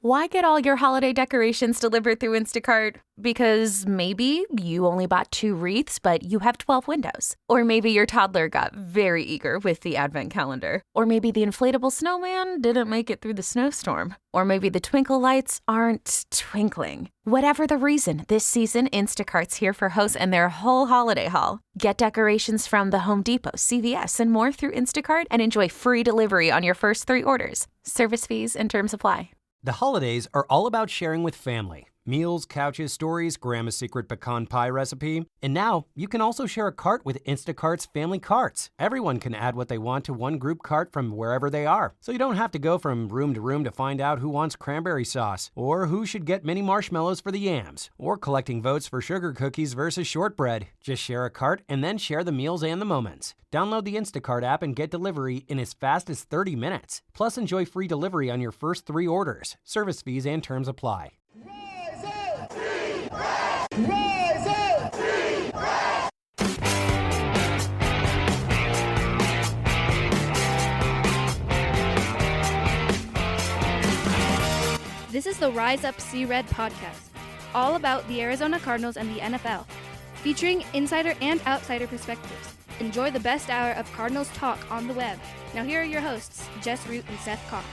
Why get all your holiday decorations delivered through Instacart? Because maybe you only bought 2 wreaths, but you have 12 windows. Or maybe your toddler got very eager with the advent calendar. Or maybe the inflatable snowman didn't make it through the snowstorm. Or maybe the twinkle lights aren't twinkling. Whatever the reason, this season, Instacart's here for hosts and their whole holiday haul. Get decorations from the Home Depot, CVS, and more through Instacart and enjoy free delivery on your first 3 orders. Service fees and terms apply. The holidays are all about sharing with family. Meals, couches, stories, Grandma's secret pecan pie recipe. And now, you can also share a cart with Instacart's Family Carts. Everyone can add what they want to one group cart from wherever they are. So you don't have to go from room to room to find out who wants cranberry sauce, or who should get mini marshmallows for the yams, or collecting votes for sugar cookies versus shortbread. Just share a cart and then share the meals and the moments. Download the Instacart app and get delivery in as fast as 30 minutes. Plus, enjoy free delivery on your first 3 orders. Service fees and terms apply. Rise up! Rise up! This is the Rise Up See Red podcast, all about the Arizona Cardinals and the NFL, featuring insider and outsider perspectives. Enjoy the best hour of Cardinals talk on the web. Now here are your hosts, Jess Root and Seth Cox.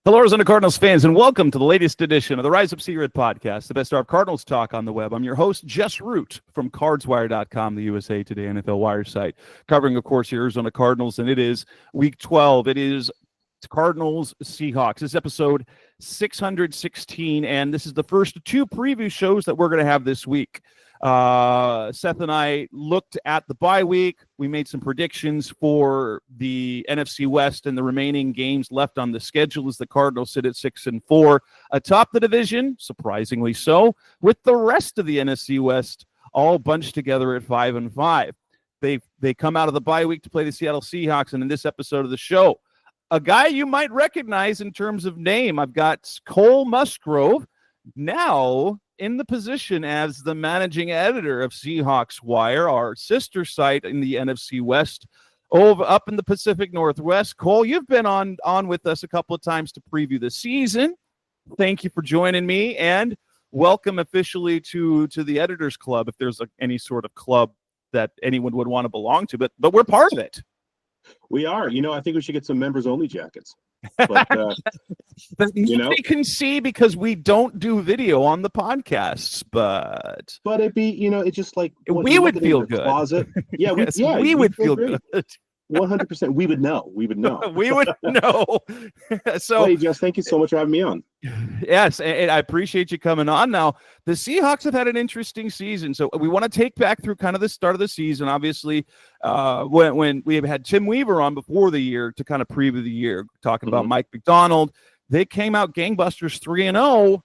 Hello, Arizona Cardinals fans, and welcome to the latest edition of the Rise Up See Red podcast, the best hour of Cardinals talk on the web. I'm your host, Jess Root, from Cardswire.com, the USA Today NFL Wire site, covering, of course, the Arizona Cardinals, and it is Week 12. It is Cardinals-Seahawks. This is episode 616, and this is the first of 2 preview shows that we're going to have this week. Seth and I looked at the bye week. We made some predictions for the NFC West and the remaining games left on the schedule as the Cardinals sit at 6-4 atop the division, surprisingly so, with the rest of the NFC West all bunched together at 5-5. They come out of the bye week to play the Seattle Seahawks, and in this episode of the show, a guy you might recognize in terms of name, I've got Kole Musgrove, now in the position as the managing editor of Seahawks Wire, our sister site in the NFC West, up in the Pacific Northwest. Kole, you've been on with us a couple of times to preview the season. Thank you for joining me, and welcome officially to the Editors Club, if there's any sort of club that anyone would want to belong to, but we're part of it. We are. I think we should get some members-only jackets. But, nobody can see because we don't do video on the podcasts, but it'd be, it's just like we would feel good. Closet. Yeah, yes, we would feel good. 100%. We would know. We would know. We would know. So, hey, Jess, thank you so much for having me on. Yes, and I appreciate you coming on. Now, the Seahawks have had an interesting season, so we want to take back through kind of the start of the season. Obviously, when we have had Tim Weaver on before the year to kind of preview the year, talking about Mike McDonald, they came out gangbusters 3-0,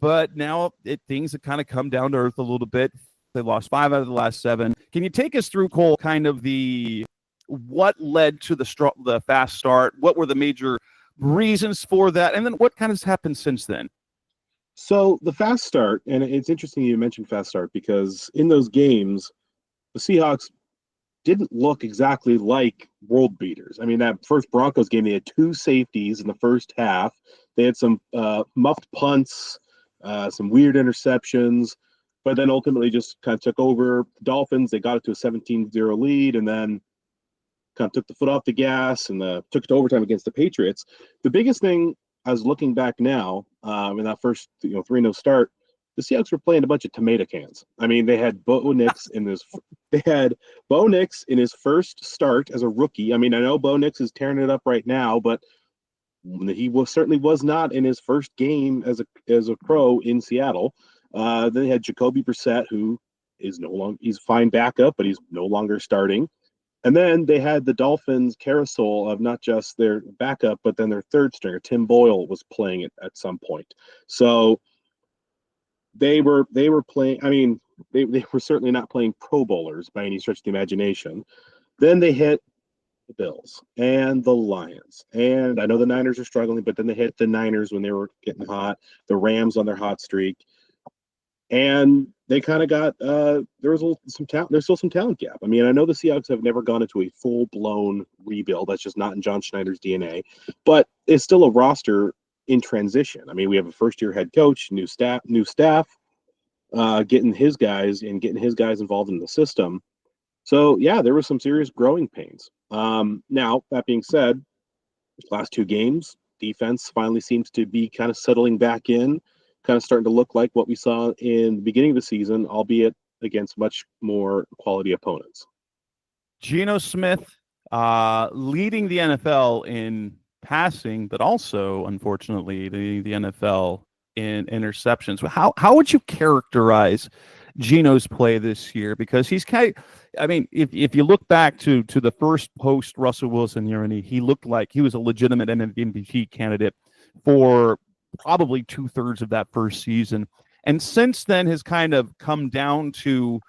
but now things have kind of come down to earth a little bit. They lost 5 out of the last 7. Can you take us through, Kole, kind of what led to the fast start? What were the major reasons for that? And then what kind of has happened since then? So the fast start, and it's interesting you mentioned fast start because in those games, the Seahawks didn't look exactly like world beaters. I mean, that first Broncos game, they had 2 safeties in the first half. They had some muffed punts, some weird interceptions, but then ultimately just kind of took over the Dolphins. They got it to a 17-0 lead, and then kind of took the foot off the gas and took it to overtime against the Patriots. The biggest thing, I was looking back now in that first 3-0 start, the Seahawks were playing a bunch of tomato cans. I mean, they had Bo Nix in his first start as a rookie. I mean, I know Bo Nix is tearing it up right now, but he certainly was not in his first game as a pro in Seattle. Then they had Jacoby Brissett, who is he's fine backup, but he's no longer starting. And then they had the Dolphins carousel of not just their backup, but then their third stringer, Tim Boyle, was playing it at some point. So they were playing. I mean, they were certainly not playing Pro Bowlers by any stretch of the imagination. Then they hit the Bills and the Lions. And I know the Niners are struggling, but then they hit the Niners when they were getting hot, the Rams on their hot streak. And they kind of got there's some talent. There's still some talent gap. I mean, I know the Seahawks have never gone into a full blown rebuild. That's just not in John Schneider's DNA. But it's still a roster in transition. I mean, we have a first year head coach, new staff, getting his guys involved in the system. So yeah, there was some serious growing pains. Now that being said, last two games, defense finally seems to be kind of settling back in, kind of starting to look like what we saw in the beginning of the season, albeit against much more quality opponents. Geno Smith leading the NFL in passing, but also, unfortunately, the NFL in interceptions. How would you characterize Geno's play this year? Because he's if you look back to the first post Russell Wilson year, and he looked like he was a legitimate MVP candidate for probably 2/3 of that first season. And since then has kind of come down to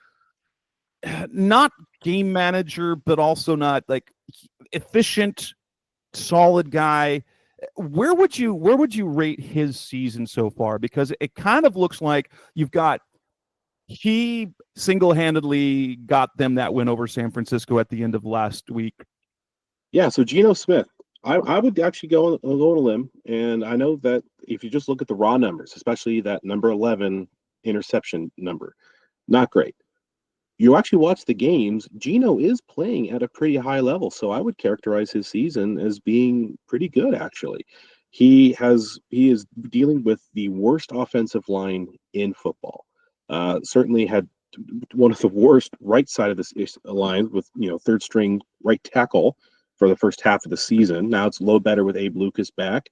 not game manager, but also not like efficient, solid guy. Where would you rate his season so far? Because it kind of looks like he single-handedly got them that win over San Francisco at the end of last week. Yeah, so Geno Smith, I would actually go on a limb, and I know that if you just look at the raw numbers, especially that number 11 interception number, not great. You actually watch the games, Geno is playing at a pretty high level, so I would characterize his season as being pretty good, actually. He is dealing with the worst offensive line in football. Certainly had one of the worst right side of this line with, third string right tackle for the first half of the season. Now it's a little better with Abe Lucas back.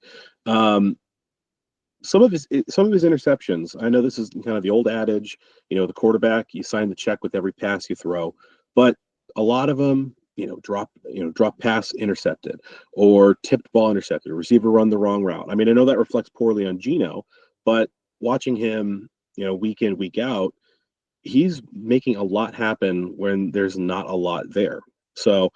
Some of his interceptions, I know this is kind of the old adage, the quarterback, you sign the check with every pass you throw, but a lot of them, drop pass intercepted or tipped ball intercepted, or receiver run the wrong route. I mean, I know that reflects poorly on Geno, but watching him, week in, week out, he's making a lot happen when there's not a lot there. So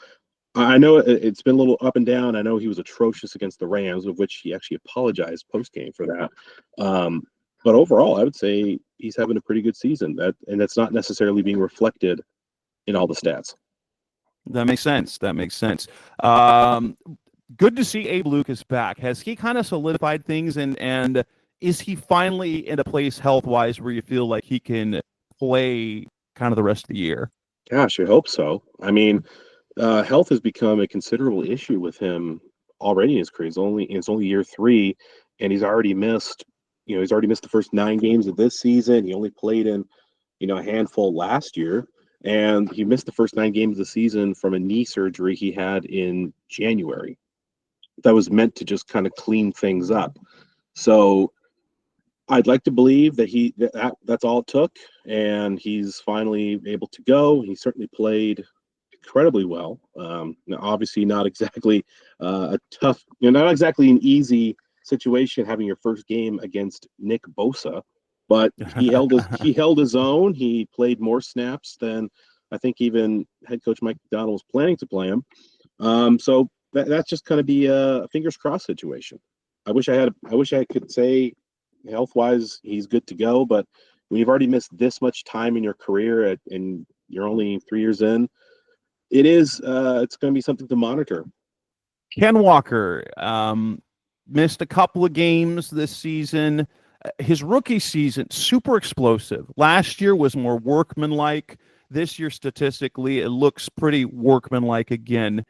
I know it's been a little up and down. I know he was atrocious against the Rams, of which he actually apologized post-game for that. But overall, I would say he's having a pretty good season. That's not necessarily being reflected in all the stats. That makes sense. Good to see Abe Lucas back. Has he kind of solidified things, and is he finally in a place health-wise where you feel like he can play kind of the rest of the year? Gosh, I hope so. I mean, health has become a considerable issue with him already in his career. It's only year 3, and he's already missed the first 9 games of this season. He only played in, a handful last year, and he missed the first 9 games of the season from a knee surgery he had in January. That was meant to just kind of clean things up. So I'd like to believe that that's all it took, and he's finally able to go. He certainly played incredibly well. Now obviously not exactly a tough, not exactly an easy situation having your first game against Nick Bosa, but he held his own. He played more snaps than I think even head coach Mike McDonald was planning to play him. So that's just going to be a fingers crossed situation. I wish I could say health wise he's good to go, but when you've already missed this much time in your career and you're only 3 years in, it's going to be something to monitor. Ken Walker missed a couple of games this season. His rookie season, super explosive. Last year was more workmanlike. This year, statistically, it looks pretty workmanlike again.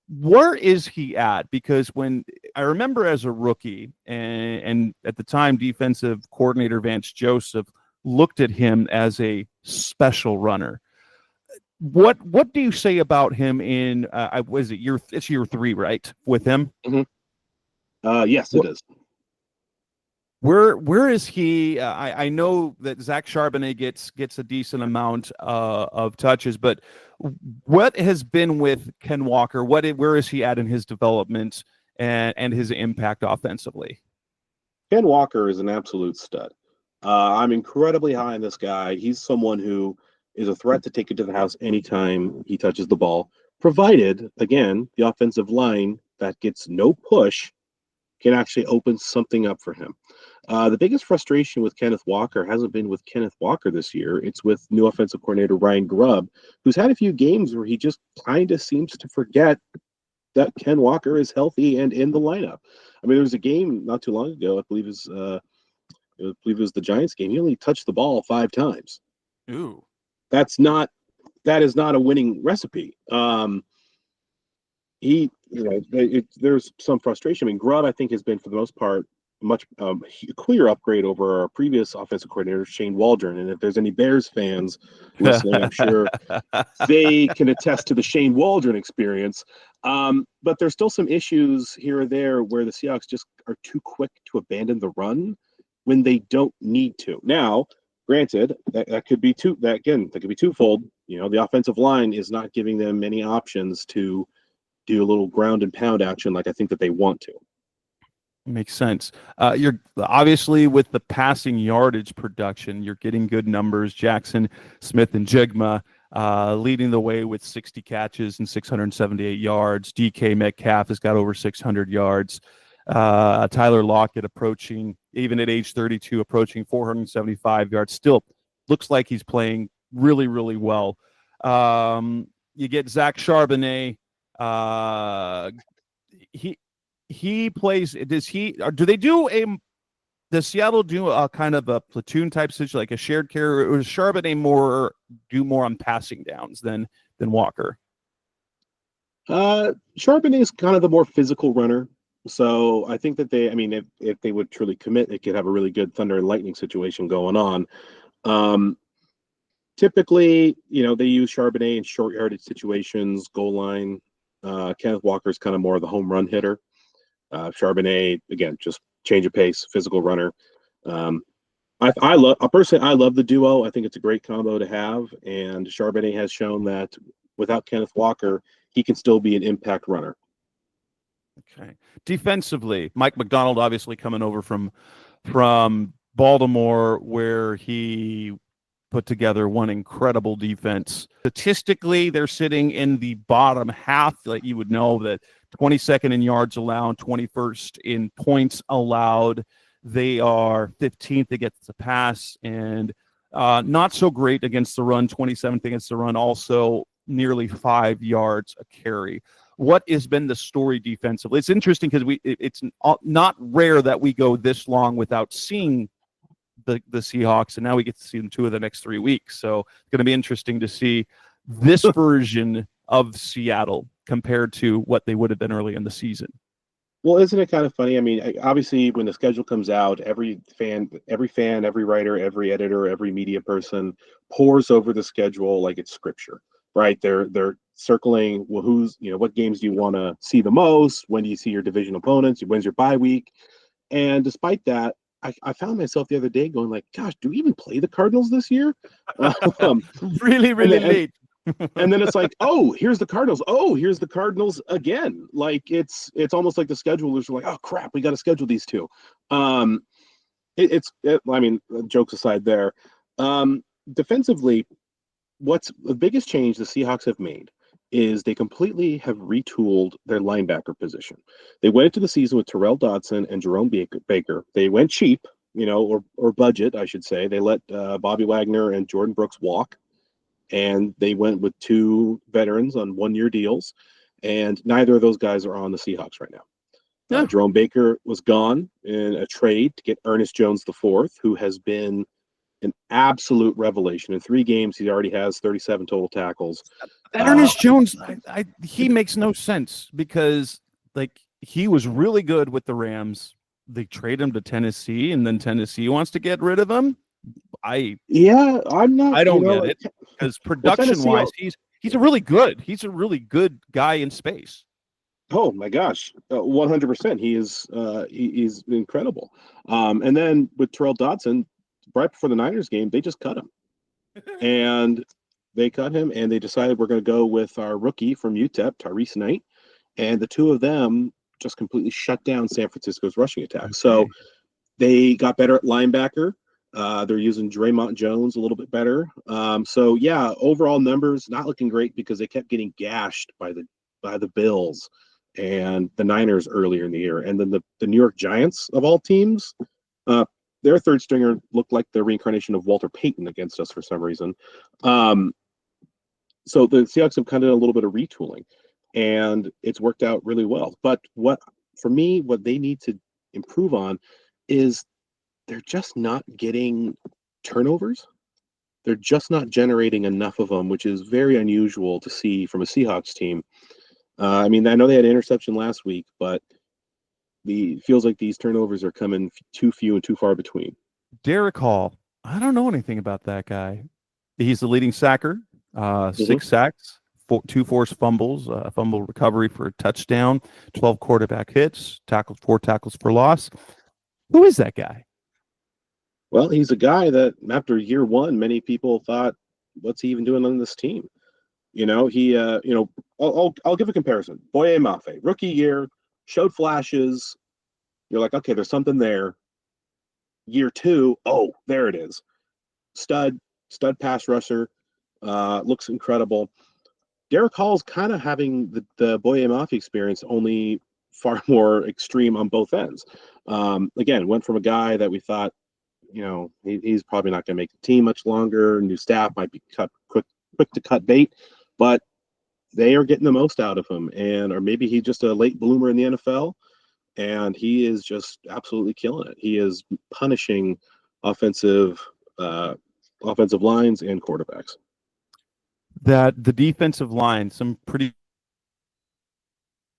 Where is he at? Because when I remember as a rookie, and at the time, defensive coordinator Vance Joseph looked at him as a special runner. What do you say about him in it's year 3, right, with him? Mm-hmm. Yes, it is. Where is he? I know that Zach Charbonnet gets a decent amount of touches, but what has been with Ken Walker? Where is he at in his development and his impact offensively? Ken Walker is an absolute stud. I'm incredibly high on this guy. He's someone who is a threat to take it to the house anytime he touches the ball, provided, again, the offensive line that gets no push can actually open something up for him. The biggest frustration with Kenneth Walker hasn't been with Kenneth Walker this year. It's with new offensive coordinator Ryan Grubb, who's had a few games where he just kind of seems to forget that Ken Walker is healthy and in the lineup. I mean, there was a game not too long ago, I believe it was the Giants game. He only touched the ball 5 times. Ooh. That is not a winning recipe. There's some frustration. I mean, Grubb, I think, has been, for the most part, much clear upgrade over our previous offensive coordinator, Shane Waldron. And if there's any Bears fans listening, I'm sure they can attest to the Shane Waldron experience. But there's still some issues here or there where the Seahawks just are too quick to abandon the run when they don't need to. Now, granted, that could be twofold. The offensive line is not giving them many options to do a little ground and pound action like I think that they want to. Makes sense. You're obviously, with the passing yardage production, you're getting good numbers. Jackson Smith and Jigma leading the way with 60 catches and 678 yards. DK Metcalf has got over 600 yards. Tyler Lockett approaching, even at age 32, approaching 475 yards. Still looks like he's playing really, really well. You get Zach Charbonnet. He plays. Does Seattle do a kind of a platoon type situation, like a shared carry, or does Charbonnet do more on passing downs than Walker? Charbonnet is kind of the more physical runner. So I think that if they would truly commit, they could have a really good thunder and lightning situation going on. Typically, they use Charbonnet in short yardage situations, goal line. Kenneth Walker is kind of more of the home run hitter. Charbonnet, again, just change of pace, physical runner. I love the duo. I think it's a great combo to have. And Charbonnet has shown that without Kenneth Walker, he can still be an impact runner. Okay. Defensively, Mike McDonald obviously coming over from Baltimore, where he put together one incredible defense. Statistically, they're sitting in the bottom half. Like, you would know that 22nd in yards allowed, 21st in points allowed. They are 15th against the pass, and not so great against the run, 27th against the run, also nearly 5 yards a carry. What has been the story defensively? It's interesting because it's not rare that we go this long without seeing the Seahawks, and now we get to see them 2 of the next 3 weeks. So it's going to be interesting to see this version of Seattle compared to what they would have been early in the season. Well, isn't it kind of funny? I mean, obviously, when the schedule comes out, every fan, every writer, every editor, every media person pours over the schedule like it's scripture, right? They're circling, well, what games do you want to see the most? When do you see your division opponents? When's your bye week? And despite that, I found myself the other day going like, gosh, do we even play the Cardinals this year? Really late. And then it's like, oh, here's the Cardinals. Oh, here's the Cardinals again. Like, it's almost like the schedulers are like, oh crap, we got to schedule these 2. Jokes aside there. Defensively, what's the biggest change the Seahawks have made is they completely have retooled their linebacker position. They went into the season with Terrell Dodson and Jerome Baker. They went cheap, or budget, I should say. They let Bobby Wagner and Jordan Brooks walk, and they went with 2 veterans on 1-year deals, and neither of those guys are on the Seahawks right now. Yeah. Jerome Baker was gone in a trade to get Ernest Jones IV, who has been an absolute revelation. In 3 games, he already has 37 total tackles. Ernest Jones, he makes no sense because, like, he was really good with the Rams. They trade him to Tennessee, and then Tennessee wants to get rid of him. I don't get it, because production-wise, he's a really good guy in space. Oh my gosh, 100%. He's incredible. And then with Terrell Dodson, right before the Niners game, they just cut him. And they cut him, and they decided we're going to go with our rookie from UTEP, Tyrese Knight. And the 2 of them just completely shut down San Francisco's rushing attack. Okay. So they got better at linebacker. They're using Draymond Jones a little bit better. So yeah, overall numbers not looking great because they kept getting gashed by the Bills, and the Niners earlier in the year. And then the New York Giants, of all teams, their third stringer looked like the reincarnation of Walter Payton against us for some reason. So the Seahawks have kind of done a little bit of retooling, and it's worked out really well. But what they need to improve on is they're just not getting turnovers. They're just not generating enough of them, which is very unusual to see from a Seahawks team. I mean, I know they had an interception last week, but it feels like these turnovers are coming too few and too far between. Derek Hall, I don't know anything about that guy. He's the leading sacker, 6 sacks, 2 forced fumbles, a fumble recovery for a touchdown, 12 quarterback hits, 4 tackles for loss. Who is that guy? Well, he's a guy that after year one, many people thought, what's he even doing on this team? I'll give a comparison. Boye Mafe, rookie year, showed flashes. You're like, okay, there's something there. Year 2, oh, there it is. Stud pass rusher, looks incredible. Derek Hall's kind of having the Boye Mafe experience, only far more extreme on both ends. Again, went from a guy that we thought, he's probably not going to make the team much longer. New staff might be quick to cut bait, but they are getting the most out of him. Or maybe he's just a late bloomer in the NFL, and he is just absolutely killing it. He is punishing offensive lines and quarterbacks. That the defensive line, some pretty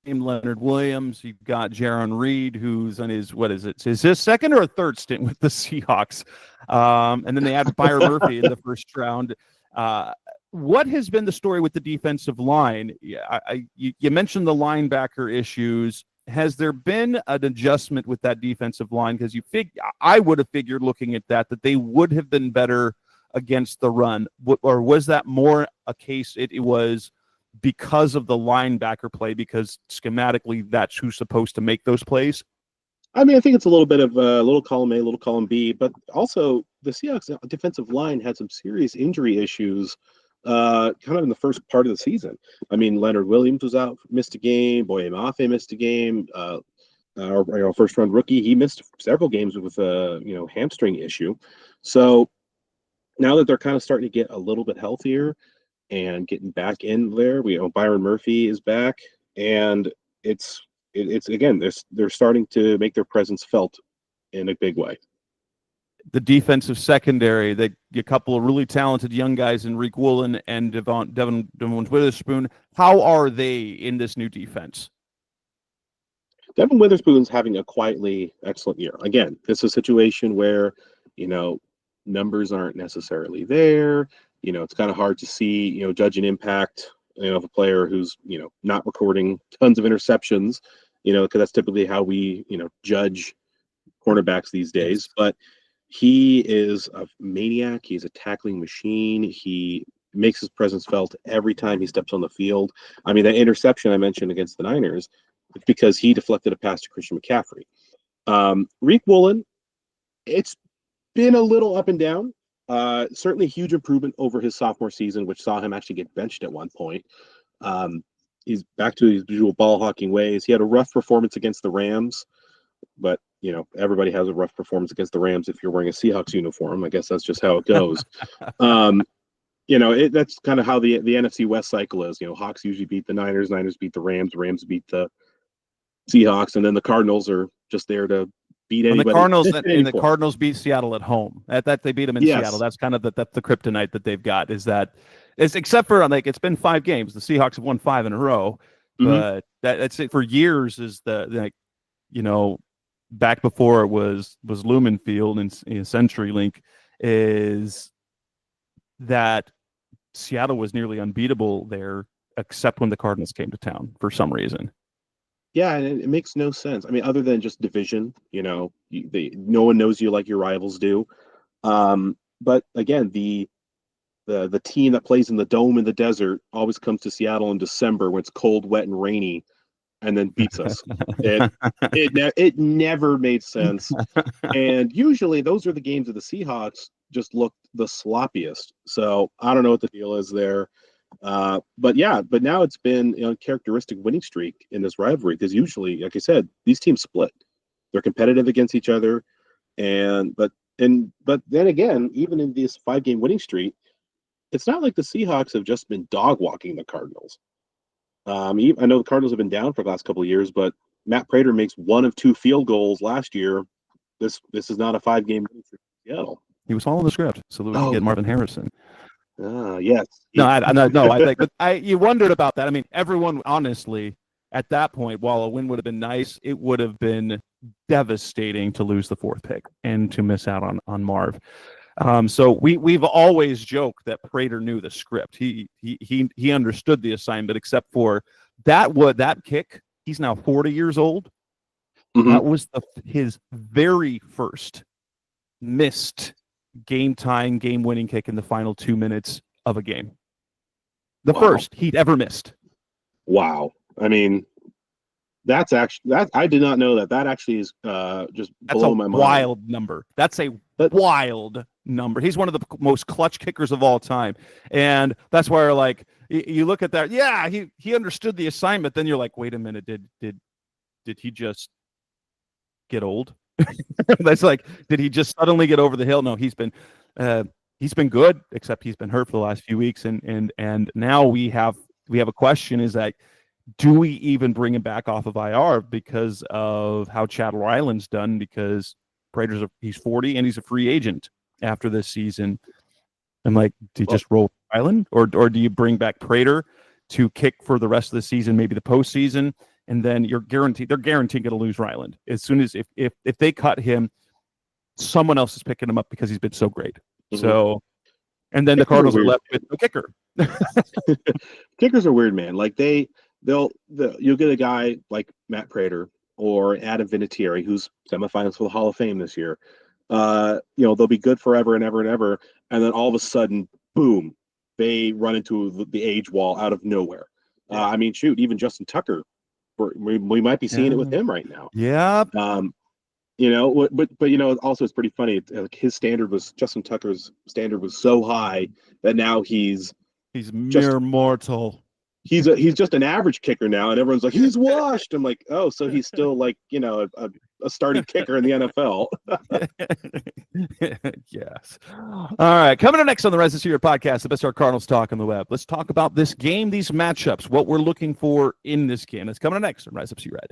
Leonard Williams. You've got Jaron Reed, who's on his second or a third stint with the Seahawks, and then they had Byron Murphy in the first round. What has been the story with the defensive line? You mentioned the linebacker issues. Has there been an adjustment with that defensive line? Because I would have figured, looking at that they would have been better against the run, or was that more a case it was because of the linebacker play, because schematically that's who's supposed to make those plays? I mean, I think it's a little bit of a little column A, little column B, but also the Seahawks defensive line had some serious injury issues kind of in the first part of the season. I mean, Leonard Williams was out, missed a game. Boye Mafe missed a game. Our first round rookie, he missed several games with a hamstring issue. So now that they're kind of starting to get a little bit healthier and getting back in there, Byron Murphy is back, and it's again, they're starting to make their presence felt in a big way. The defensive secondary, a couple of really talented young guys in Reek Woolen and Devin Witherspoon. How are they in this new defense? Devin Witherspoon's having a quietly excellent year. Again, this is a situation where, numbers aren't necessarily there. It's kind of hard to see, judge an impact, of a player who's, not recording tons of interceptions, because that's typically how we, judge cornerbacks these days. But he is a maniac. He's a tackling machine. He makes his presence felt every time he steps on the field. I mean, that interception I mentioned against the Niners, it's because he deflected a pass to Christian McCaffrey. Reek Woolen, it's been a little up and down. Certainly huge improvement over his sophomore season, which saw him actually get benched at one point. He's back to his usual ball hawking ways. He had a rough performance against the Rams, but everybody has a rough performance against the Rams if you're wearing a Seahawks uniform. I guess that's just how it goes. That's kind of how the NFC West cycle is. Hawks usually beat the Niners, Niners beat the Rams, Rams beat the Seahawks, and then the Cardinals are just there to beat anybody. The Cardinals beat Seattle at home. That they beat them in Seattle. That's kind of that's the kryptonite that they've got. Except for it's been 5 games. The Seahawks have won 5 in a row, but that's it for years. Is back before it was Lumen Field and CenturyLink, is that Seattle was nearly unbeatable there, except when the Cardinals came to town for some reason. Yeah, and it makes no sense. I mean, other than just division, no one knows you like your rivals do. But again, the team that plays in the dome in the desert always comes to Seattle in December when it's cold, wet, and rainy, and then beats us. It never made sense. And usually those are the games of the Seahawks just look the sloppiest. So I don't know what the deal is there. But now it's been characteristic winning streak in this rivalry because usually, like I said, these teams split. They're competitive against each other, but then again, even in this 5-game winning streak, it's not like the Seahawks have just been dog walking the Cardinals. I know the Cardinals have been down for the last couple of years, but Matt Prater makes 1 of 2 field goals last year. This is not a 5-game winning streak in Seattle. He was following the script so that we could get Marvin Harrison. Yes. No, I think you wondered about that. I mean, everyone honestly at that point, while a win would have been nice, it would have been devastating to lose the 4th pick and to miss out on Marv. So we've always joked that Prater knew the script. He understood the assignment, except for that kick. He's now 40 years old. Mm-hmm. That was his very first missed game-tying, game-winning kick in the final 2 minutes of a game. The first he'd ever missed. Wow. I mean, that's I did not know that actually is just below my mind. Wild number. That's a wild number. He's one of the most clutch kickers of all time. And that's why you look at that. Yeah, he understood the assignment. Then you're like, wait a minute, did he just get old? That's like, did he just suddenly get over the hill? No, he's been good, except he's been hurt for the last few weeks, and now we have a question: is that do we even bring him back off of IR because of how Chad Ryland's done? Because Prater's he's 40 and he's a free agent after this season. I'm like, do you just roll Ryland, or do you bring back Prater to kick for the rest of the season, maybe the postseason? And then they're guaranteed going to lose Ryland as soon as if they cut him, someone else is picking him up because he's been so great. Mm-hmm. So, and then the Cardinals are left with no kicker. Kickers are weird, man. Like you'll get a guy like Matt Prater or Adam Vinatieri, who's semifinals for the Hall of Fame this year. They'll be good forever and ever and ever, and then all of a sudden, boom, they run into the age wall out of nowhere. I mean, shoot, even Justin Tucker. We might be seeing it with him right now. Yeah. But also it's pretty funny. Justin Tucker's standard was so high that now he's mere mortal. He's just an average kicker now, and everyone's like, he's washed. I'm like, oh, so he's still like a starting kicker in the NFL. Yes. All right. Coming up next on the Rise of Seahawks podcast, the best our Cardinals talk on the web. Let's talk about this game, these matchups, what we're looking for in this game. That's coming up next on Rise Up Sea Red.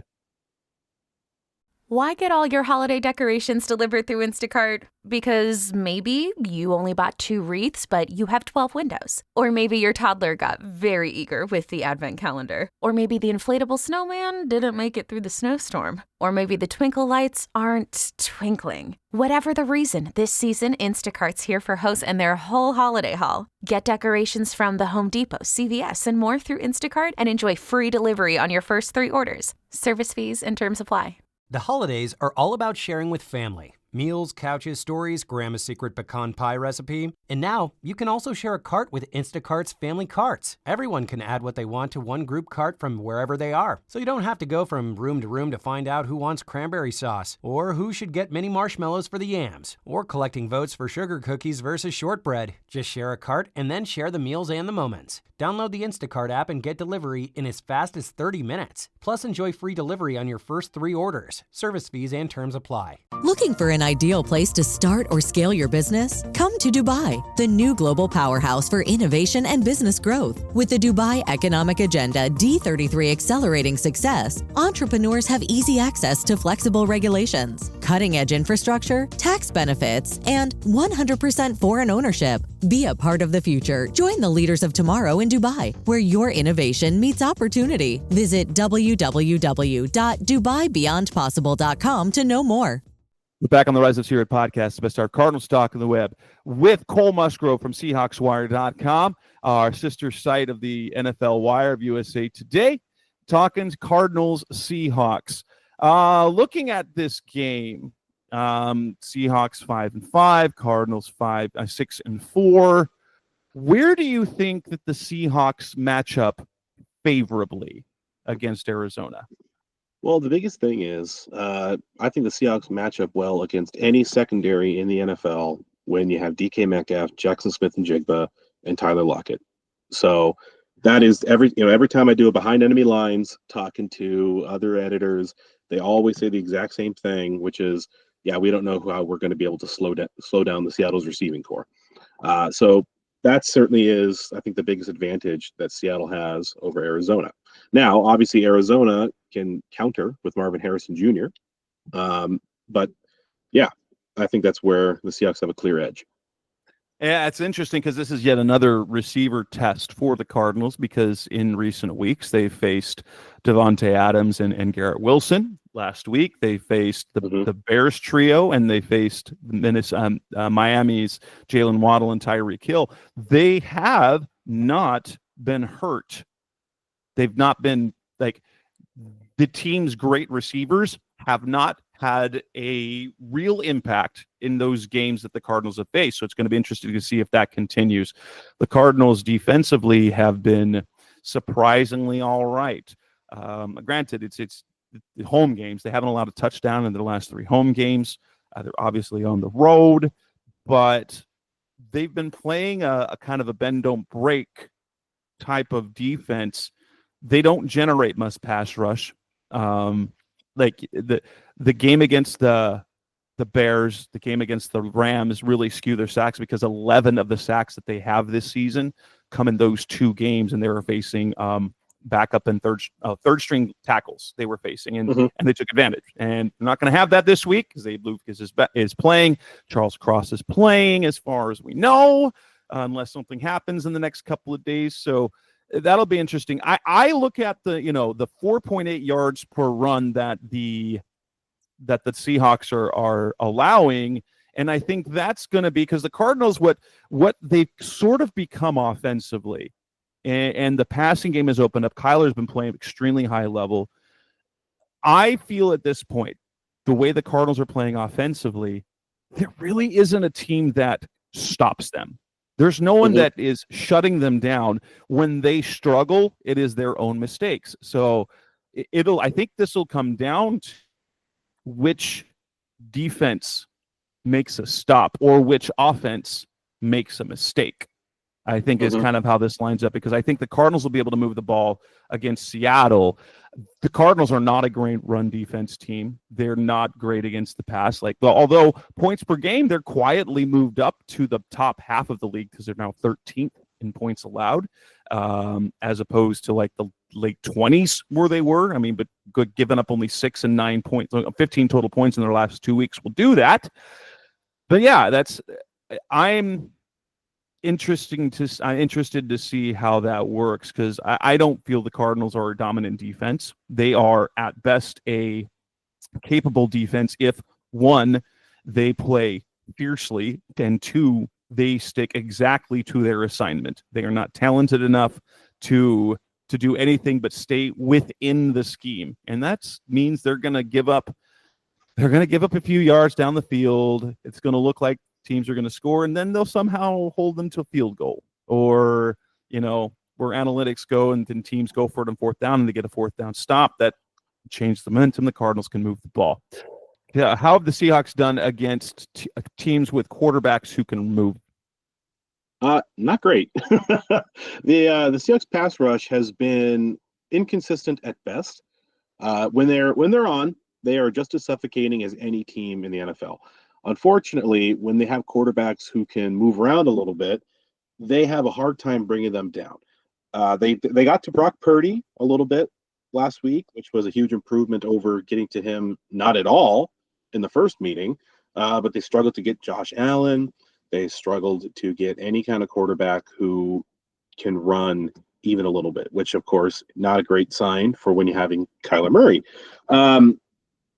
Why get all your holiday decorations delivered through Instacart? Because maybe you only bought 2 wreaths, but you have 12 windows. Or maybe your toddler got very eager with the advent calendar. Or maybe the inflatable snowman didn't make it through the snowstorm. Or maybe the twinkle lights aren't twinkling. Whatever the reason, this season Instacart's here for hosts and their whole holiday haul. Get decorations from the Home Depot, CVS, and more through Instacart and enjoy free delivery on your first 3 orders. Service fees and terms apply. The holidays are all about sharing with family. Meals, couches, stories, Grandma's secret pecan pie recipe. And now you can also share a cart with Instacart's family carts. Everyone can add what they want to one group cart from wherever they are. So you don't have to go from room to find out who wants cranberry sauce, or who should get mini marshmallows for the yams, or collecting votes for sugar cookies versus shortbread. Just share a cart and then share the meals and the moments. Download the Instacart app and get delivery in as fast as 30 minutes. Plus, enjoy free delivery on your first 3 orders. Service fees and terms apply. Looking for an ideal place to start or scale your business? Come to Dubai, the new global powerhouse for innovation and business growth. With the Dubai Economic Agenda D33 accelerating success, entrepreneurs have easy access to flexible regulations, cutting-edge infrastructure, tax benefits, and 100% foreign ownership. Be a part of the future. Join the leaders of tomorrow in Dubai, where your innovation meets opportunity. Visit www.dubaibeyondpossible.com to know more. We're back on the Rise of Seahawks podcast, the best our Cardinals talk on the web, with Kole Musgrove from SeahawksWire.com, our sister site of the NFL Wire of USA Today, talking Cardinals-Seahawks. Looking at this game, Seahawks 5-5, Cardinals 6-4. Where do you think that the Seahawks match up favorably against Arizona? Well, the biggest thing is I think the Seahawks match up well against any secondary in the NFL when you have DK Metcalf, Jackson Smith and Jigba, and Tyler Lockett. So that is every time I do a behind enemy lines talking to other editors, they always say the exact same thing, which is, yeah, we don't know how we're going to be able to slow down the Seattle's receiving core. So that certainly is, I think, the biggest advantage that Seattle has over Arizona. Now, obviously, Arizona can counter with Marvin Harrison Jr. But yeah, I think that's where the Seahawks have a clear edge. Yeah, it's interesting because this is yet another receiver test for the Cardinals, because in recent weeks they faced Devontae Adams and Garrett Wilson. Last week they faced the Bears trio, and they faced Miami's Jalen Waddle and Tyreek Hill. They have not been hurt. They've not been like the team's great receivers have not had a real impact in those games that the Cardinals have faced. So it's going to be interesting to see if that continues. The Cardinals defensively have been surprisingly all right. Granted, it's the home games. They haven't allowed a touchdown in their last 3 home games. They're obviously on the road, but they've been playing a kind of a bend don't break type of defense. They don't generate much pass rush. Like the game against the Bears, the game against the Rams really skew their sacks, because 11 of the sacks that they have this season come in those 2 games, and they were facing backup and third string tackles they were facing, and they took advantage. And they're not going to have that this week because Abe Lucas is playing. Charles Cross is playing, as far as we know, unless something happens in the next couple of days. So that'll be interesting. I look at the 4.8 yards per run that the Seahawks are allowing, and I think that's going to be because the Cardinals, what they've sort of become offensively, and the passing game has opened up. Kyler's been playing extremely high level. I feel at this point, the way the Cardinals are playing offensively, there really isn't a team that stops them. There's no one that is shutting them down. When they struggle, it is their own mistakes. So I think this will come down to which defense makes a stop or which offense makes a mistake, I think is kind of how this lines up, because I think the Cardinals will be able to move the ball against Seattle. The Cardinals are not a great run defense team. They're not great against the pass. Although points per game, they're quietly moved up to the top half of the league, because they're now 13th in points allowed, as opposed to like the late 20s where they were. I mean, but giving up only 6 and 9 points, 15 total points in their last 2 weeks will do that. But yeah, I'm interested to see how that works, because I don't feel the Cardinals are a dominant defense. They are at best a capable defense if, 1, they play fiercely, and 2, they stick exactly to their assignment. They are not talented enough to do anything but stay within the scheme, and that means they're going to give up a few yards down the field. It's going to look like teams are going to score, and then they'll somehow hold them to a field goal, or where analytics go and then teams go for it on 4th down and they get a 4th down stop that changes the momentum. The Cardinals can move the ball. Yeah, how have the Seahawks done against teams with quarterbacks who can move? Not great. The Seahawks pass rush has been inconsistent at best. When they're on, they are just as suffocating as any team in the NFL. Unfortunately, when they have quarterbacks who can move around a little bit, they have a hard time bringing them down. They got to Brock Purdy a little bit last week, which was a huge improvement over getting to him not at all in the first meeting. But they struggled to get Josh Allen. They struggled to get any kind of quarterback who can run even a little bit, which, of course, not a great sign for when you're having Kyler Murray.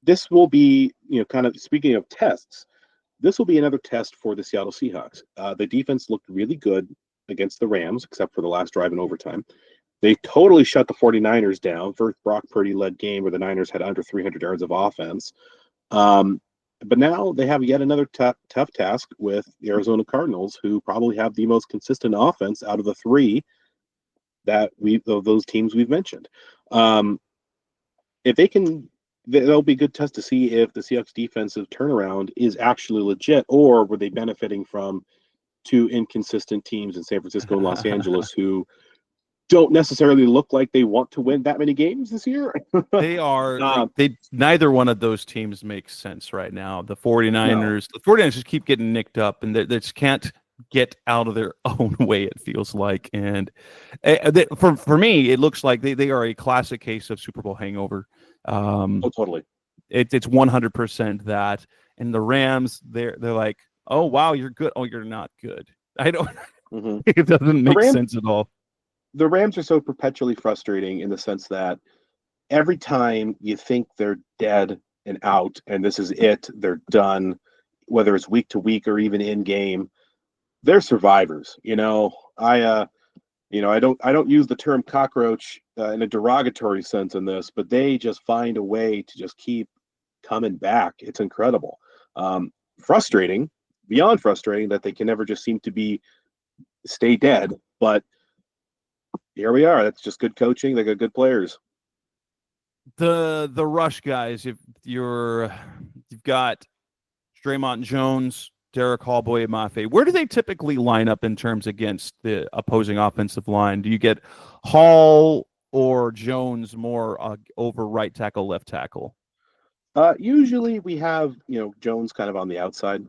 This will be, kind of speaking of tests, this will be another test for the Seattle Seahawks. The defense looked really good against the Rams, except for the last drive in overtime. They totally shut the 49ers down. First Brock Purdy-led game where the Niners had under 300 yards of offense. But now they have yet another tough task with the Arizona Cardinals, who probably have the most consistent offense out of the 3 of those teams we've mentioned. If they can, that'll be a good test to see if the Seahawks defensive turnaround is actually legit, or were they benefiting from two inconsistent teams in San Francisco and Los Angeles who don't necessarily look like they want to win that many games this year. They are. Neither one of those teams makes sense right now. The 49ers, the 49ers just keep getting nicked up, and they just can't get out of their own way, it feels like. And for me, it looks like they are a classic case of Super Bowl hangover. Totally. It's 100% that. And the Rams, they're like, oh, wow, you're good. Oh, you're not good. I don't. It doesn't make sense at all. The Rams are so perpetually frustrating in the sense that every time you think they're dead and out, and this is it, they're done, whether it's week to week or even in game, they're survivors. I don't use the term cockroach in a derogatory sense in this, but they just find a way to just keep coming back. It's incredible. Frustrating, beyond frustrating, that they can never just seem to stay dead, but here we are. That's just good coaching. They got good players. The rush guys, you've got Draymond Jones, Derek Hall, Boye Mafe. Where do they typically line up in terms against the opposing offensive line? Do you get Hall or Jones more over right tackle, left tackle? Usually we have Jones kind of on the outside.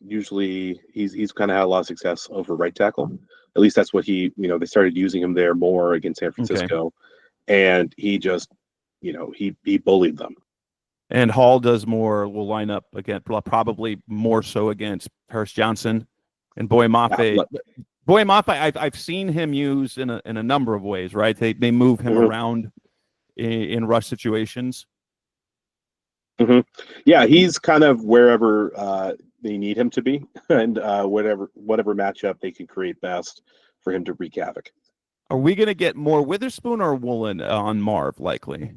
Usually he's kind of had a lot of success over right tackle. At least that's what they started using him there more against San Francisco, and he just he bullied them. And Hall will line up again, probably more so against Paris Johnson and Boye Mafe. Boye Mafe, I've seen him used in a number of ways. Right, they move him around in rush situations. Yeah, he's kind of wherever they need him to be, and whatever matchup they can create best for him to wreak havoc. Are we going to get more Witherspoon or Woolen on Marv likely?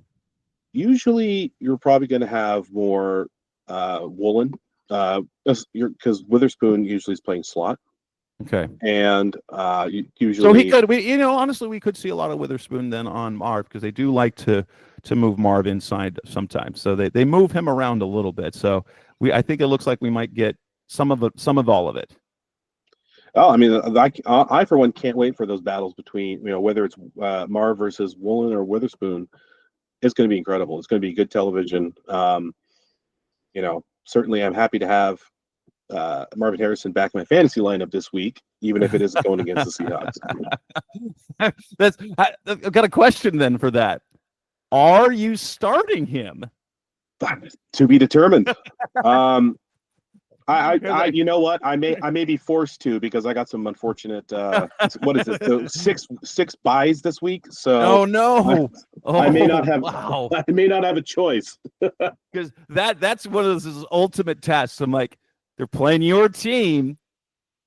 Usually, you're probably going to have more Woolen, because Witherspoon usually is playing slot. Okay, and usually, so he could. Honestly, we could see a lot of Witherspoon then on Marv because they do like to move Marv inside sometimes. So they move him around a little bit. So I think it looks like we might get some of all of it. Oh, I mean, I for one can't wait for those battles between whether it's Marv versus Woolen or Witherspoon. It's going to be incredible. It's going to be good television. Certainly, I'm happy to have Marvin Harrison back in my fantasy lineup this week, even if it isn't going against the Seahawks. I've got a question then for that. Are you starting him? To be determined. I you know what? I may be forced to because I got some unfortunate what is it? Six buys this week. So oh no. I may not have wow. I may not have a choice. Because that's one of those ultimate tests. I'm like, they're playing your team,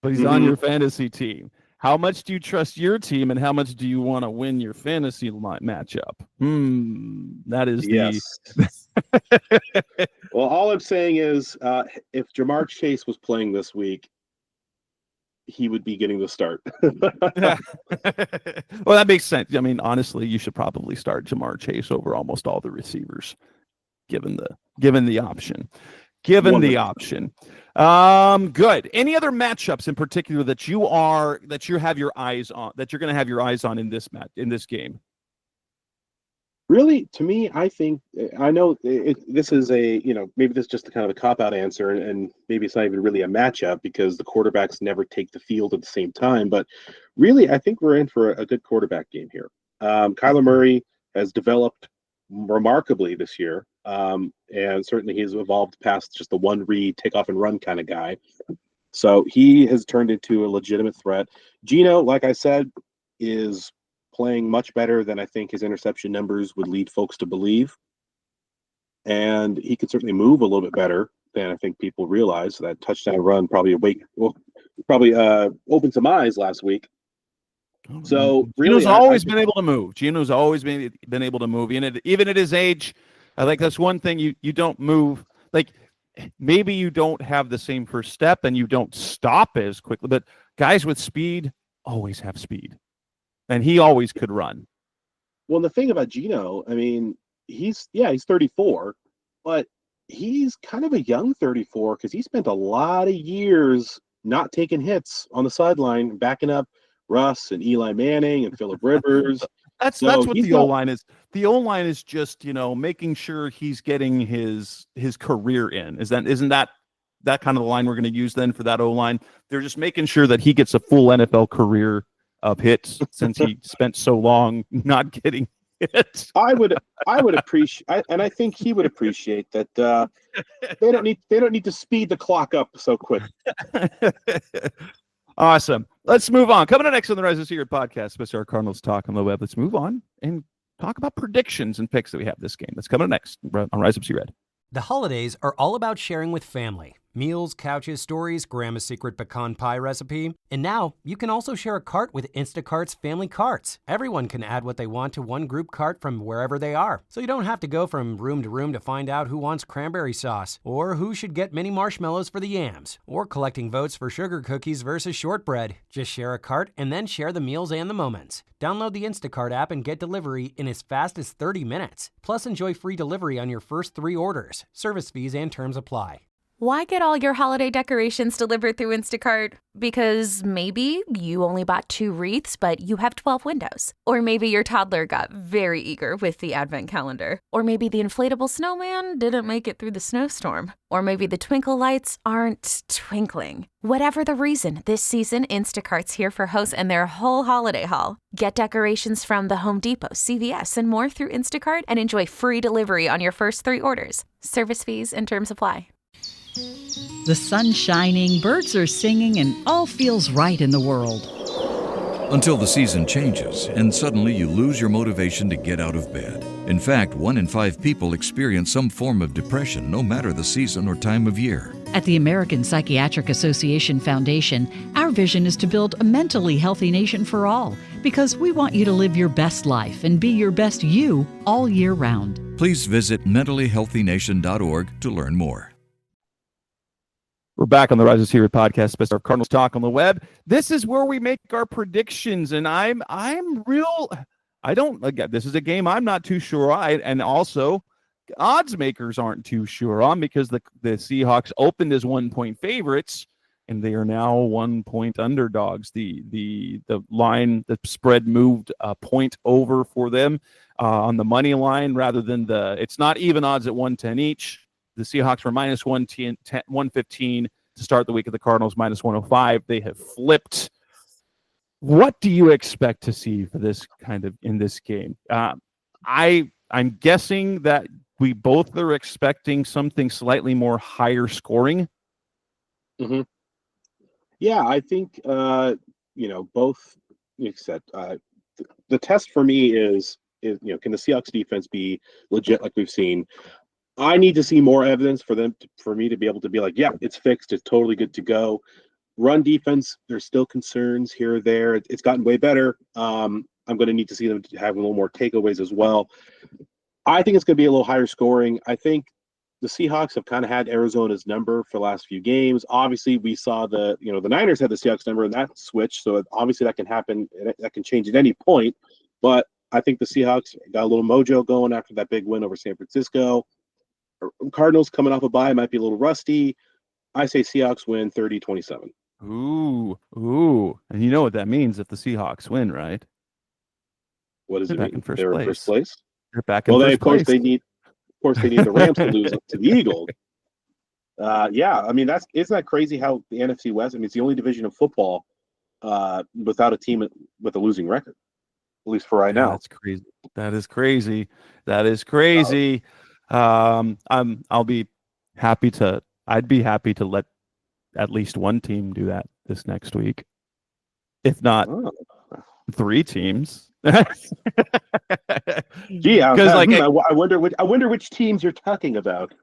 but he's on your fantasy team. How much do you trust your team, and how much do you want to win your fantasy matchup? That is yes. Well, all I'm saying is, if Jamar Chase was playing this week, he would be getting the start. Well, that makes sense. I mean, honestly, you should probably start Jamar Chase over almost all the receivers, given the option. The option. Good. Any other matchups in particular that you have your eyes on, that you're going to have your eyes on in this game? Really, to me, I think I know this is maybe this is just kind of a cop-out answer, and maybe it's not even really a matchup because the quarterbacks never take the field at the same time. But really, I think we're in for a good quarterback game here. Kyler Murray has developed remarkably this year. And certainly he's evolved past just the one read, take off and run kind of guy. So he has turned into a legitimate threat. Geno, like I said, is playing much better than I think his interception numbers would lead folks to believe. And he could certainly move a little bit better than I think people realize. So that touchdown run probably opened some eyes last week. So really, Geno's always been able to move. Geno's always been able to move, even at his age. I think that's one thing you don't move. Like maybe you don't have the same first step and you don't stop as quickly, but guys with speed always have speed, and he always could run. Well, the thing about Geno, I mean, he's 34, but he's kind of a young 34 because he spent a lot of years not taking hits on the sideline, backing up Russ and Eli Manning and Phillip Rivers. That's what the O-line is. The O-line is just, making sure he's getting his career in. Isn't that kind of the line we're going to use then for that O-line? They're just making sure that he gets a full NFL career of hits since he spent so long not getting hits. I would appreciate, and I think he would appreciate that. They don't need to speed the clock up so quick. Awesome. Let's move on. Coming up next on the Rise of Seahawks podcast, Mr. Cardinals Talk on the Web. Let's move on and talk about predictions and picks that we have this game. That's coming up next on Rise Up Red. The holidays are all about sharing with family. Meals, couches, stories, Grandma's secret pecan pie recipe. And now you can also share a cart with Instacart's family carts. Everyone can add what they want to one group cart from wherever they are. So you don't have to go from room to room to find out who wants cranberry sauce, or who should get mini marshmallows for the yams, or collecting votes for sugar cookies versus shortbread. Just share a cart and then share the meals and the moments. Download the Instacart app and get delivery in as fast as 30 minutes. Plus, enjoy free delivery on your first 3 orders. Service fees and terms apply. Why get all your holiday decorations delivered through Instacart? Because maybe you only bought 2 wreaths, but you have 12 windows. Or maybe your toddler got very eager with the advent calendar. Or maybe the inflatable snowman didn't make it through the snowstorm. Or maybe the twinkle lights aren't twinkling. Whatever the reason, this season, Instacart's here for hosts and their whole holiday haul. Get decorations from the Home Depot, CVS, and more through Instacart and enjoy free delivery on your first 3 orders. Service fees and terms apply. The sun's shining, birds are singing, and all feels right in the world. Until the season changes, and suddenly you lose your motivation to get out of bed. In fact, 1 in 5 people experience some form of depression, no matter the season or time of year. At the American Psychiatric Association Foundation, our vision is to build a mentally healthy nation for all, because we want you to live your best life and be your best you all year round. Please visit mentallyhealthynation.org to learn more. We're back on the Rise of Seahawks podcast, Best of Cardinals Talk on the Web. This is where we make our predictions, and this is a game I'm not too sure on, and also odds makers aren't too sure on, because the Seahawks opened as 1-point favorites, and they are now 1-point underdogs. The line, the spread moved a point over for them on the money line, rather than it's not even odds at 110 each. The Seahawks were minus 115 to start the week of the Cardinals, minus 105. They have flipped. What do you expect to see for this in this game? I'm guessing that we both are expecting something slightly more higher scoring. Mm-hmm. Yeah, I think both. Like I said, the test for me is can the Seahawks defense be legit like we've seen? I need to see more evidence for me to be able to be like, yeah, it's fixed. It's totally good to go. Run defense, there's still concerns here or there. It's gotten way better. I'm going to need to see them have a little more takeaways as well. I think it's going to be a little higher scoring. I think the Seahawks have kind of had Arizona's number for the last few games. Obviously, we saw the Niners had the Seahawks number and that switched. So obviously that can happen. That can change at any point. But I think the Seahawks got a little mojo going after that big win over San Francisco. Cardinals coming off a bye might be a little rusty. I say Seahawks win 30-27. Ooh. And you know what that means if the Seahawks win, right? What does it mean? They're in first place? They're back in first place. They need the Rams to lose to the Eagles. Yeah, I mean isn't that crazy how the NFC West, I mean, it's the only division of football without a team with a losing record, at least for right now. That's crazy. That is crazy. I'd be happy to let at least one team do that this next week, if not 3 teams. Gee, I wonder which teams you're talking about.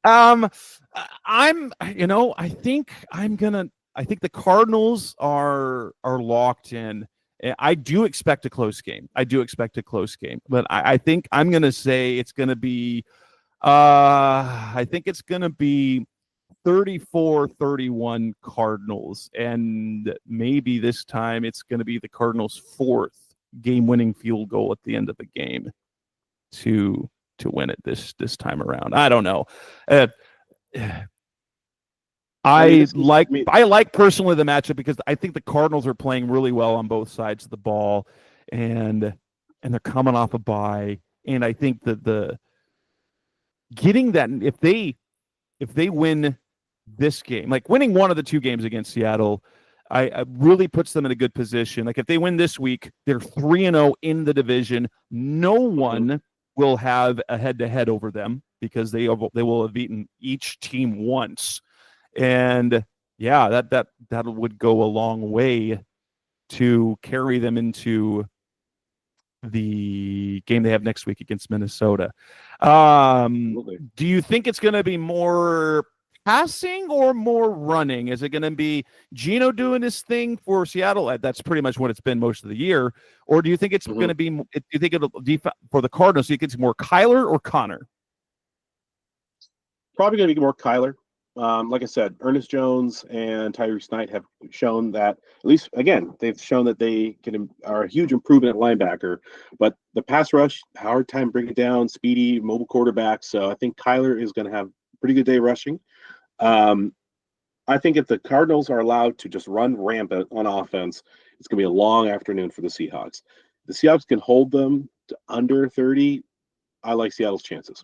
I think the Cardinals are locked in. I do expect a close game. But I think I'm going to say it's going to be, 34-31 Cardinals. And maybe this time it's going to be the Cardinals' 4th game-winning field goal at the end of the game to win it this time around. I don't know. I like personally the matchup because I think the Cardinals are playing really well on both sides of the ball, and they're coming off a bye. And I think that the getting that if they win this game, like winning one of the two games against Seattle, I really puts them in a good position. Like if they win this week, they're 3-0 in the division. No one will have a head-to-head over them because they will have beaten each team once. And yeah, that would go a long way to carry them into the game they have next week against Minnesota. Do you think it's going to be more passing or more running? Is it going to be Geno doing his thing for Seattle? That's pretty much what it's been most of the year. Or do you think it's going to be? Do you think it'll for the Cardinals? Do you think it's more Kyler or Connor? Probably going to be more Kyler. Like I said, Ernest Jones and Tyrese Knight have shown that, at least, again, they've shown that they are a huge improvement at linebacker. But the pass rush, hard time bringing it down, speedy, mobile quarterback. So I think Kyler is going to have a pretty good day rushing. I think if the Cardinals are allowed to just run rampant on offense, it's going to be a long afternoon for the Seahawks. If the Seahawks can hold them to under 30, I like Seattle's chances.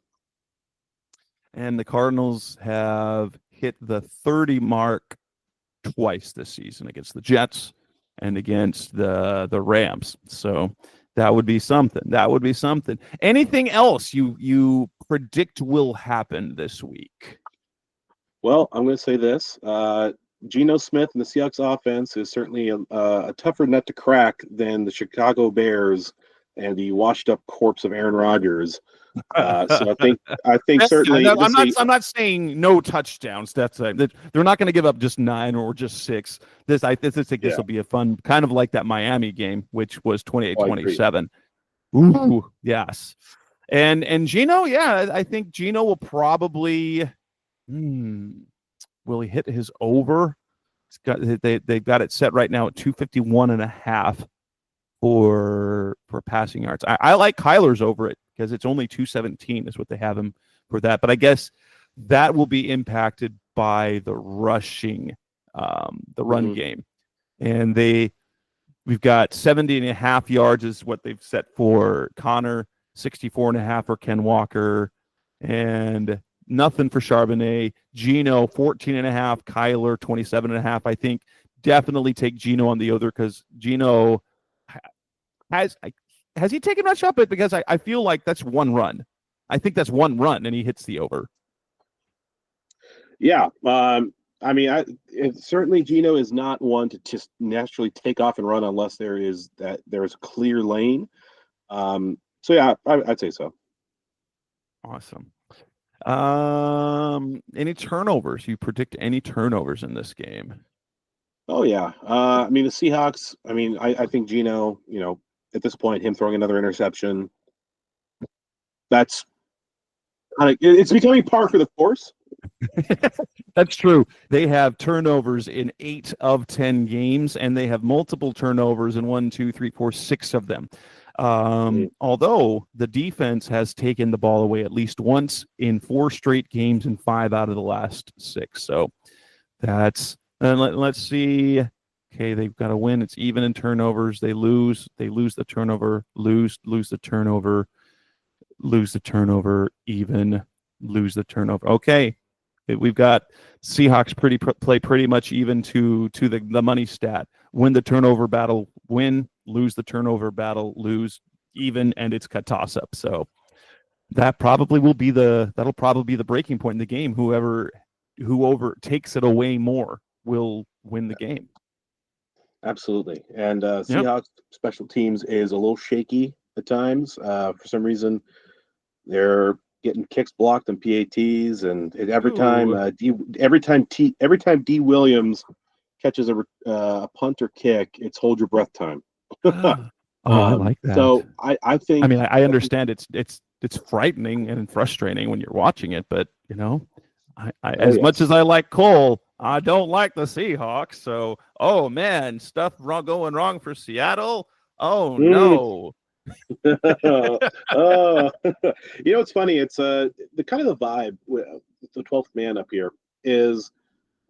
And the Cardinals have hit the 30 mark twice this season against the Jets and against the Rams. So that would be something. Anything else you predict will happen this week? Well, I'm going to say this. Geno Smith and the Seahawks offense is certainly a tougher nut to crack than the Chicago Bears and the washed-up corpse of Aaron Rodgers. So I think certainly. I'm not saying no touchdowns. They're not going to give up just 9 or just 6. I think this will be a fun, kind of like that Miami game, which was 28-27. Ooh, yes. And Geno, I think Geno will probably. Will he hit his over? They've got it set right now at 251.5 for passing yards. I like Kyler's over it because it's only 217 is what they have him for that. But I guess that will be impacted by the rushing, the run game. And we've got 70.5 yards is what they've set for Connor, 64.5 for Ken Walker, and nothing for Charbonnet. Geno, 14.5. Kyler, 27.5. I think definitely take Geno on the other because Geno has he taken much up it? Because I feel like that's one run. I think that's one run and he hits the over. Yeah. Certainly Geno is not one to just naturally take off and run unless there's a clear lane. I'd say so. Awesome. Any turnovers? You predict any turnovers in this game? Oh yeah. The Seahawks, I think Geno, at this point, him throwing another interception, it's becoming par for the course. That's true. They have turnovers in 8 of 10 games, and they have multiple turnovers in 1, 2, 3, 4, 6 of them. Although the defense has taken the ball away at least once in 4 straight games in 5 out of the last 6. So that's let's see. Okay, they've got to win. It's even in turnovers. They lose the turnover, lose the turnover, lose the turnover, even lose the turnover. Okay, we've got Seahawks play pretty much even to the money stat. Win the turnover battle, win. Lose the turnover battle, lose, even, and it's a toss-up. So that'll probably be the breaking point in the game. Whoever takes it away more will win the game. Absolutely. And Seahawks special teams is a little shaky at times. For some reason, they're getting kicks blocked and PATs, and every time D Williams catches a punt or kick, it's hold your breath time. I like that. So I think. I understand it's frightening and frustrating when you're watching it, but much as I like Cole, I don't like the Seahawks. So, oh man, stuff going wrong for Seattle. Oh no. It's funny. It's the kind of the vibe with the 12th man up here is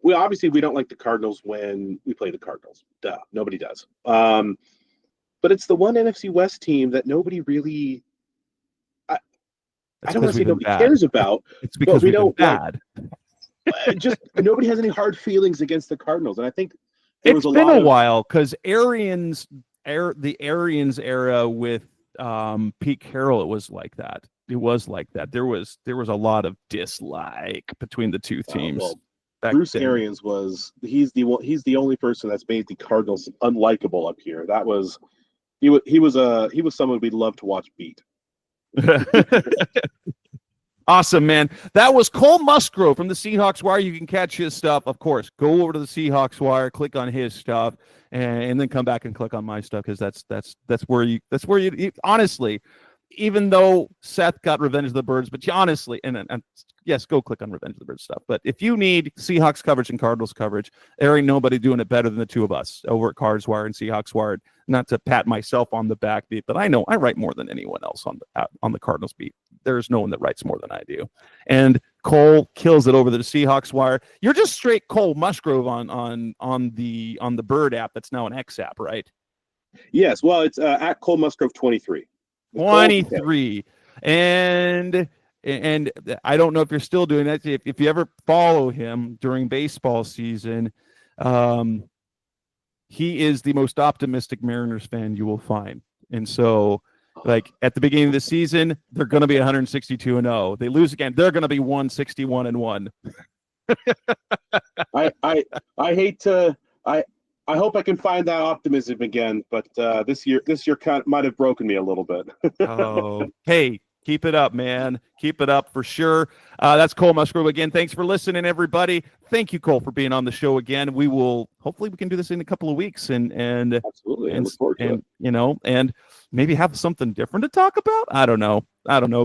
we don't like the Cardinals when we play the Cardinals. Duh, nobody does. But it's the one NFC West team that nobody really. I don't want to say nobody cares about. It's because we don't bad. Just nobody has any hard feelings against the Cardinals, and I think it's been a while because the Arians era with Pete Carroll, it was like that. It was like that. There was a lot of dislike between the two teams. Bruce Arians he's the only person that's made the Cardinals unlikable up here. He was someone we'd love to watch beat. Awesome, man. That was Kole Musgrove from the Seahawks Wire. You can catch his stuff, of course. Go over to the Seahawks Wire, click on his stuff, and then come back and click on my stuff because that's where you honestly. Even though Seth got Revenge of the Birds, but honestly, and yes, go click on Revenge of the Birds stuff. But if you need Seahawks coverage and Cardinals coverage, there ain't nobody doing it better than the two of us over at Cards Wire and Seahawks Wire. Not to pat myself on the back beat, but I know I write more than anyone else on the Cardinals beat. There's no one that writes more than I do. And Kole kills it over the Seahawks Wire. You're just straight Kole Musgrove on the Bird app that's now an X app, right? Yes. Well, it's at Kole Musgrove 23. 23. And I don't know if you're still doing that. If you ever follow him during baseball season, he is the most optimistic Mariners fan you will find. And so, like at the beginning of the season, they're going to be 162-0. They lose again, they're going to be 161-1. I hope I can find that optimism again, but this year kind of might have broken me a little bit. Oh, hey, keep it up, man. Keep it up for sure. That's Kole Musgrove again. Thanks for listening, everybody. Thank you, Kole, for being on the show again. Hopefully we can do this in a couple of weeks and absolutely, and, and maybe have something different to talk about. I don't know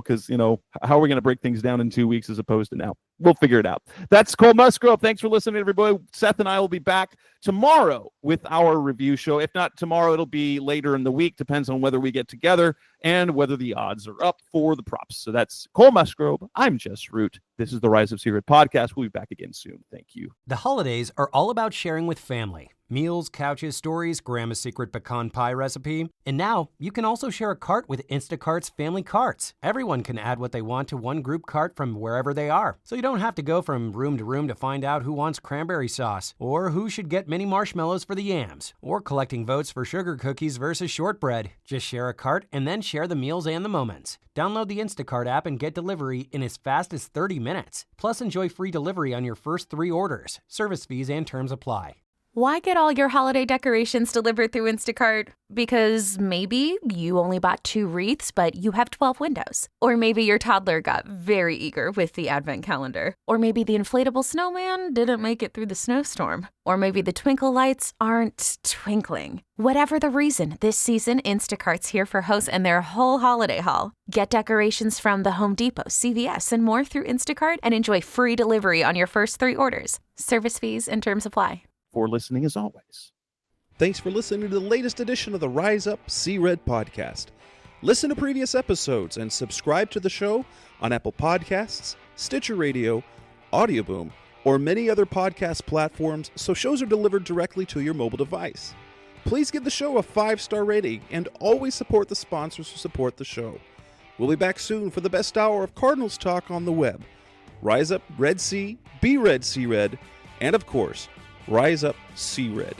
because how are we going to break things down in 2 weeks as opposed to now? We'll figure it out. That's Kole Musgrove. Thanks for listening, everybody. Seth and I will be back tomorrow with our review show. If not tomorrow, it'll be later in the week. Depends on whether we get together and whether the odds are up for the props. So that's Kole Musgrove. I'm Jess Root. This is the Rise of Secret podcast. We'll be back again soon. Thank you. The holidays are all about sharing with family. Meals, couches, stories, Grandma's secret pecan pie recipe. And now you can also share a cart with Instacart's family carts. Everyone can add what they want to one group cart from wherever they are. So you don't have to go from room to room to find out who wants cranberry sauce, or who should get mini marshmallows for the yams, or collecting votes for sugar cookies versus shortbread. Just share a cart and then share the meals and the moments. Download the Instacart app and get delivery in as fast as 30 minutes. Plus, enjoy free delivery on your first 3 orders. Service fees and terms apply. Why get all your holiday decorations delivered through Instacart? Because maybe you only bought 2 wreaths, but you have 12 windows. Or maybe your toddler got very eager with the advent calendar. Or maybe the inflatable snowman didn't make it through the snowstorm. Or maybe the twinkle lights aren't twinkling. Whatever the reason, this season, Instacart's here for hosts and their whole holiday haul. Get decorations from the Home Depot, CVS, and more through Instacart and enjoy free delivery on your first 3 orders. Service fees and terms apply. For listening as always. Thanks for listening to the latest edition of the Rise Up, See Red podcast. Listen to previous episodes and subscribe to the show on Apple Podcasts, Stitcher Radio, Audioboom, or many other podcast platforms so shows are delivered directly to your mobile device. Please give the show a 5-star rating and always support the sponsors who support the show. We'll be back soon for the best hour of Cardinals talk on the web. Rise up, Red Sea, be red, see red, and of course, Rise up, see red.